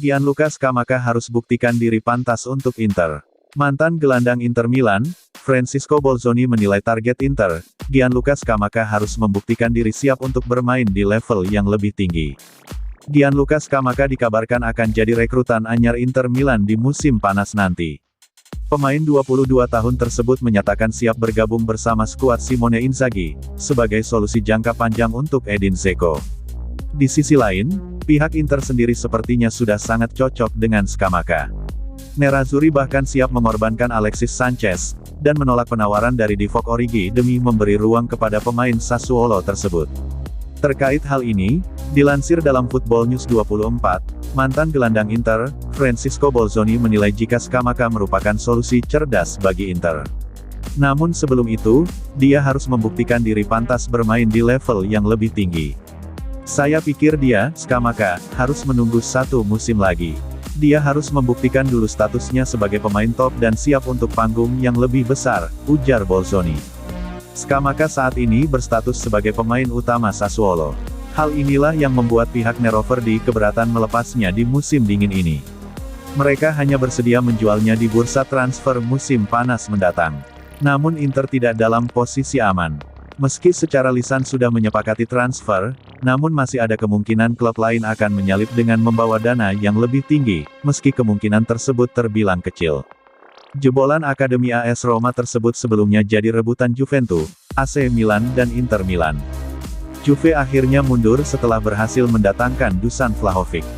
Gianluca Scamacca harus buktikan diri pantas untuk Inter. Mantan gelandang Inter Milan, Francesco Bolzoni menilai target Inter, Gianluca Scamacca harus membuktikan diri siap untuk bermain di level yang lebih tinggi. Gianluca Scamacca dikabarkan akan jadi rekrutan anyar Inter Milan di musim panas nanti. Pemain 22 tahun tersebut menyatakan siap bergabung bersama skuad Simone Inzaghi, sebagai solusi jangka panjang untuk Edin Dzeko. Di sisi lain, pihak Inter sendiri sepertinya sudah sangat cocok dengan Scamacca. Nerazzurri bahkan siap mengorbankan Alexis Sanchez, dan menolak penawaran dari Divock Origi demi memberi ruang kepada pemain Sassuolo tersebut. Terkait hal ini, dilansir dalam Football News 24, mantan gelandang Inter, Francesco Bolzoni menilai jika Scamacca merupakan solusi cerdas bagi Inter. Namun sebelum itu, dia harus membuktikan diri pantas bermain di level yang lebih tinggi. Saya pikir dia, Scamacca, harus menunggu satu musim lagi. Dia harus membuktikan dulu statusnya sebagai pemain top dan siap untuk panggung yang lebih besar, ujar Bolzoni. Scamacca saat ini berstatus sebagai pemain utama Sassuolo. Hal inilah yang membuat pihak Nerazzurri keberatan melepasnya di musim dingin ini. Mereka hanya bersedia menjualnya di bursa transfer musim panas mendatang. Namun Inter tidak dalam posisi aman. Meski secara lisan sudah menyepakati transfer, namun masih ada kemungkinan klub lain akan menyalip dengan membawa dana yang lebih tinggi, meski kemungkinan tersebut terbilang kecil. Jebolan Akademi AS Roma tersebut sebelumnya jadi rebutan Juventus, AC Milan dan Inter Milan. Juve akhirnya mundur setelah berhasil mendatangkan Dusan Vlahovic.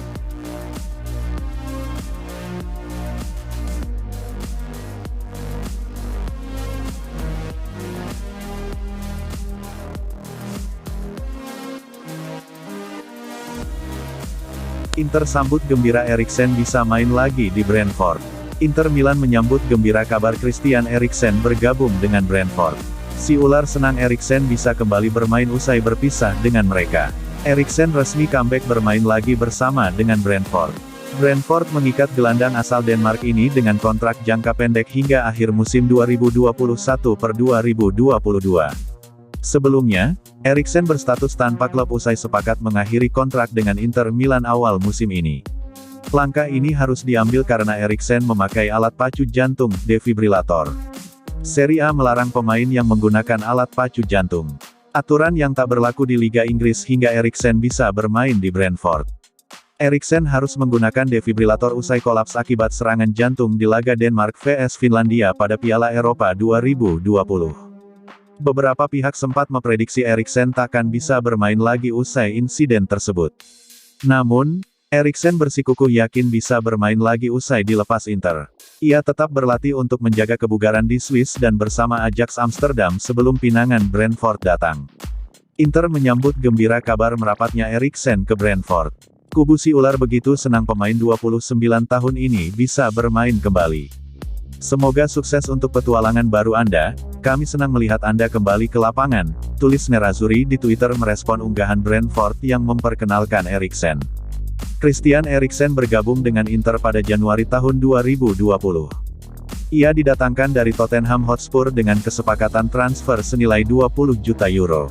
Inter sambut gembira Eriksen bisa main lagi di Brentford. Inter Milan menyambut gembira kabar Christian Eriksen bergabung dengan Brentford. Si ular senang Eriksen bisa kembali bermain usai berpisah dengan mereka. Eriksen resmi comeback bermain lagi bersama dengan Brentford. Brentford mengikat gelandang asal Denmark ini dengan kontrak jangka pendek hingga akhir musim 2021-2022. Sebelumnya, Eriksen berstatus tanpa klub usai sepakat mengakhiri kontrak dengan Inter Milan awal musim ini. Langkah ini harus diambil karena Eriksen memakai alat pacu jantung, defibrilator. Serie A melarang pemain yang menggunakan alat pacu jantung. Aturan yang tak berlaku di Liga Inggris hingga Eriksen bisa bermain di Brentford. Eriksen harus menggunakan defibrilator usai kolaps akibat serangan jantung di laga Denmark vs Finlandia pada Piala Eropa 2020. Beberapa pihak sempat memprediksi Eriksen takkan bisa bermain lagi usai insiden tersebut. Namun, Eriksen bersikukuh yakin bisa bermain lagi usai dilepas Inter. Ia tetap berlatih untuk menjaga kebugaran di Swiss dan bersama Ajax Amsterdam sebelum pinangan Brentford datang. Inter menyambut gembira kabar merapatnya Eriksen ke Brentford. Kubu si ular begitu senang pemain 29 tahun ini bisa bermain kembali. Semoga sukses untuk petualangan baru Anda, kami senang melihat Anda kembali ke lapangan, tulis Nerazzurri di Twitter merespon unggahan Brentford yang memperkenalkan Eriksen. Christian Eriksen bergabung dengan Inter pada Januari tahun 2020. Ia didatangkan dari Tottenham Hotspur dengan kesepakatan transfer senilai 20 juta euro.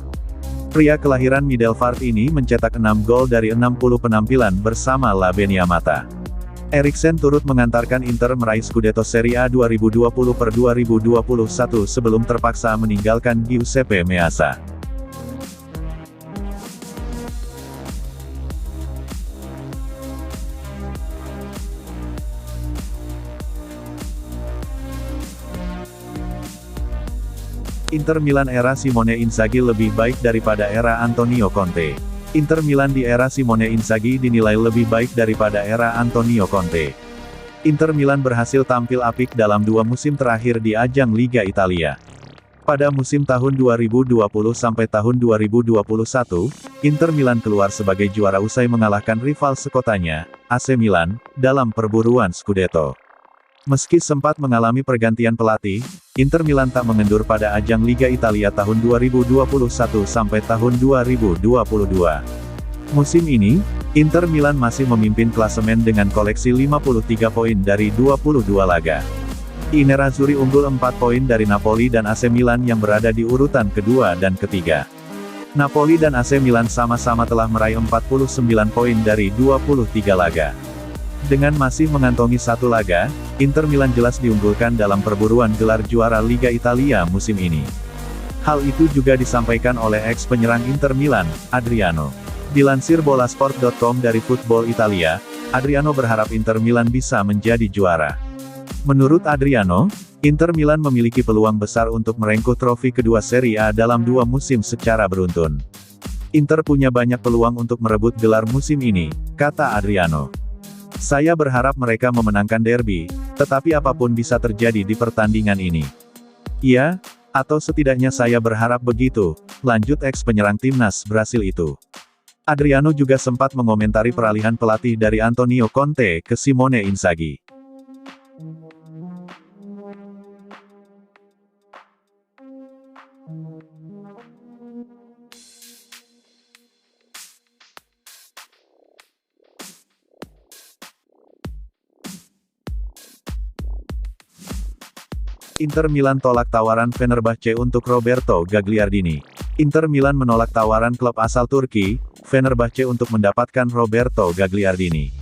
Pria kelahiran Middelfart ini mencetak 6 gol dari 60 penampilan bersama La Beniamata. Eriksen turut mengantarkan Inter meraih Scudetto Serie A 2020-2021 sebelum terpaksa meninggalkan Giuseppe Meazza. Inter Milan era Simone Inzaghi lebih baik daripada era Antonio Conte. Inter Milan di era Simone Inzaghi dinilai lebih baik daripada era Antonio Conte. Inter Milan berhasil tampil apik dalam 2 musim terakhir di ajang Liga Italia. Pada musim tahun 2020 sampai tahun 2021, Inter Milan keluar sebagai juara usai mengalahkan rival sekotanya, AC Milan, dalam perburuan Scudetto. Meski sempat mengalami pergantian pelatih, Inter Milan tak mengendur pada ajang Liga Italia tahun 2021 sampai tahun 2022. Musim ini, Inter Milan masih memimpin klasemen dengan koleksi 53 poin dari 22 laga. Nerazzurri unggul 4 poin dari Napoli dan AC Milan yang berada di urutan kedua dan ketiga. Napoli dan AC Milan sama-sama telah meraih 49 poin dari 23 laga. Dengan masih mengantongi 1 laga, Inter Milan jelas diunggulkan dalam perburuan gelar juara Liga Italia musim ini. Hal itu juga disampaikan oleh ex-penyerang Inter Milan, Adriano. Dilansir Bolasport.com dari Football Italia, Adriano berharap Inter Milan bisa menjadi juara. Menurut Adriano, Inter Milan memiliki peluang besar untuk merengkuh trofi kedua Serie A dalam 2 musim secara beruntun. Inter punya banyak peluang untuk merebut gelar musim ini, kata Adriano. Saya berharap mereka memenangkan derby, tetapi apapun bisa terjadi di pertandingan ini. Iya, atau setidaknya saya berharap begitu, lanjut ex-penyerang timnas Brasil itu. Adriano juga sempat mengomentari peralihan pelatih dari Antonio Conte ke Simone Inzaghi. Inter Milan tolak tawaran Fenerbahce untuk Roberto Gagliardini. Inter Milan menolak tawaran klub asal Turki, Fenerbahce untuk mendapatkan Roberto Gagliardini.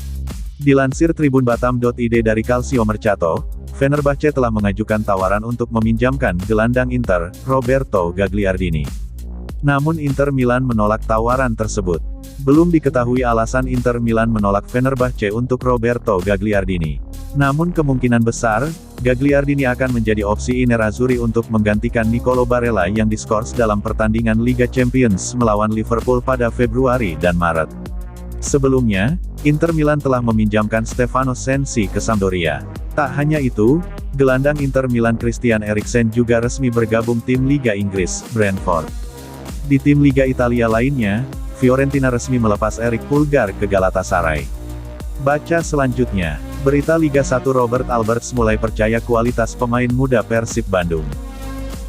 Dilansir tribunbatam.id dari Calcio Mercato, Fenerbahce telah mengajukan tawaran untuk meminjamkan gelandang Inter, Roberto Gagliardini. Namun Inter Milan menolak tawaran tersebut. Belum diketahui alasan Inter Milan menolak Fenerbahce untuk Roberto Gagliardini. Namun kemungkinan besar, Gagliardini akan menjadi opsi Nerazzurri untuk menggantikan Nicolo Barella yang diskors dalam pertandingan Liga Champions melawan Liverpool pada Februari dan Maret. Sebelumnya, Inter Milan telah meminjamkan Stefano Sensi ke Sampdoria. Tak hanya itu, gelandang Inter Milan Christian Eriksen juga resmi bergabung tim Liga Inggris, Brentford. Di tim Liga Italia lainnya, Fiorentina resmi melepas Eric Pulgar ke Galatasaray. Baca selanjutnya, berita Liga 1 Robert Alberts mulai percaya kualitas pemain muda Persib Bandung.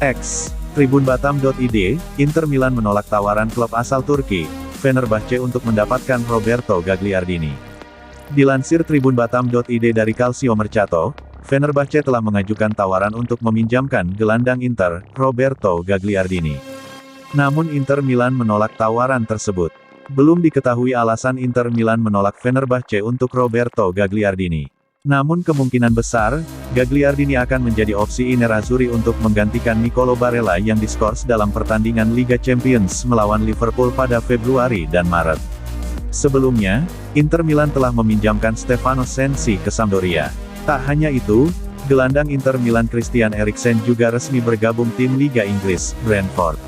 X. Tribunbatam.id, Inter Milan menolak tawaran klub asal Turki, Fenerbahce untuk mendapatkan Roberto Gagliardini. Dilansir Tribunbatam.id dari Calcio Mercato, Fenerbahce telah mengajukan tawaran untuk meminjamkan gelandang Inter, Roberto Gagliardini. Namun Inter Milan menolak tawaran tersebut. Belum diketahui alasan Inter Milan menolak Fenerbahce untuk Roberto Gagliardini. Namun kemungkinan besar, Gagliardini akan menjadi opsi Nerazzurri untuk menggantikan Nicolo Barella yang diskors dalam pertandingan Liga Champions melawan Liverpool pada Februari dan Maret. Sebelumnya, Inter Milan telah meminjamkan Stefano Sensi ke Sampdoria. Tak hanya itu, gelandang Inter Milan Christian Eriksen juga resmi bergabung tim Liga Inggris, Brentford.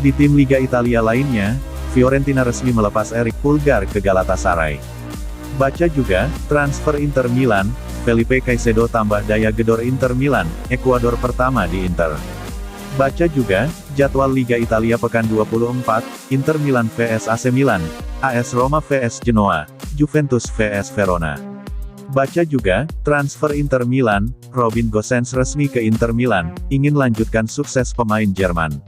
Di tim Liga Italia lainnya, Fiorentina resmi melepas Eric Pulgar ke Galatasaray. Baca juga, transfer Inter Milan, Felipe Caicedo tambah daya gedor Inter Milan, Ekuador pertama di Inter. Baca juga, jadwal Liga Italia pekan 24, Inter Milan vs AC Milan, AS Roma vs Genoa, Juventus vs Verona. Baca juga, transfer Inter Milan, Robin Gosens resmi ke Inter Milan, ingin lanjutkan sukses pemain Jerman.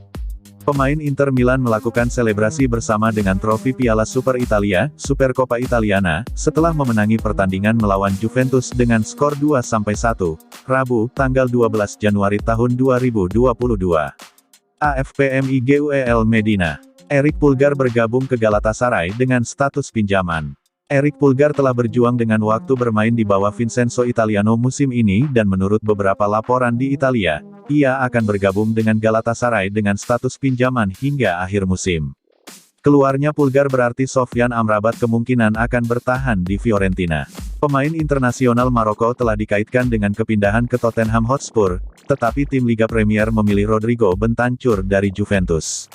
Pemain Inter Milan melakukan selebrasi bersama dengan trofi Piala Super Italia, Supercoppa Italiana, setelah memenangi pertandingan melawan Juventus dengan skor 2-1, Rabu, tanggal 12 Januari tahun 2022. AFPMIGUEL Medina. Eric Pulgar bergabung ke Galatasaray dengan status pinjaman. Eric Pulgar telah berjuang dengan waktu bermain di bawah Vincenzo Italiano musim ini dan menurut beberapa laporan di Italia, ia akan bergabung dengan Galatasaray dengan status pinjaman hingga akhir musim. Keluarnya Pulgar berarti Sofyan Amrabat kemungkinan akan bertahan di Fiorentina. Pemain internasional Maroko telah dikaitkan dengan kepindahan ke Tottenham Hotspur, tetapi tim Liga Premier memilih Rodrigo Bentancur dari Juventus.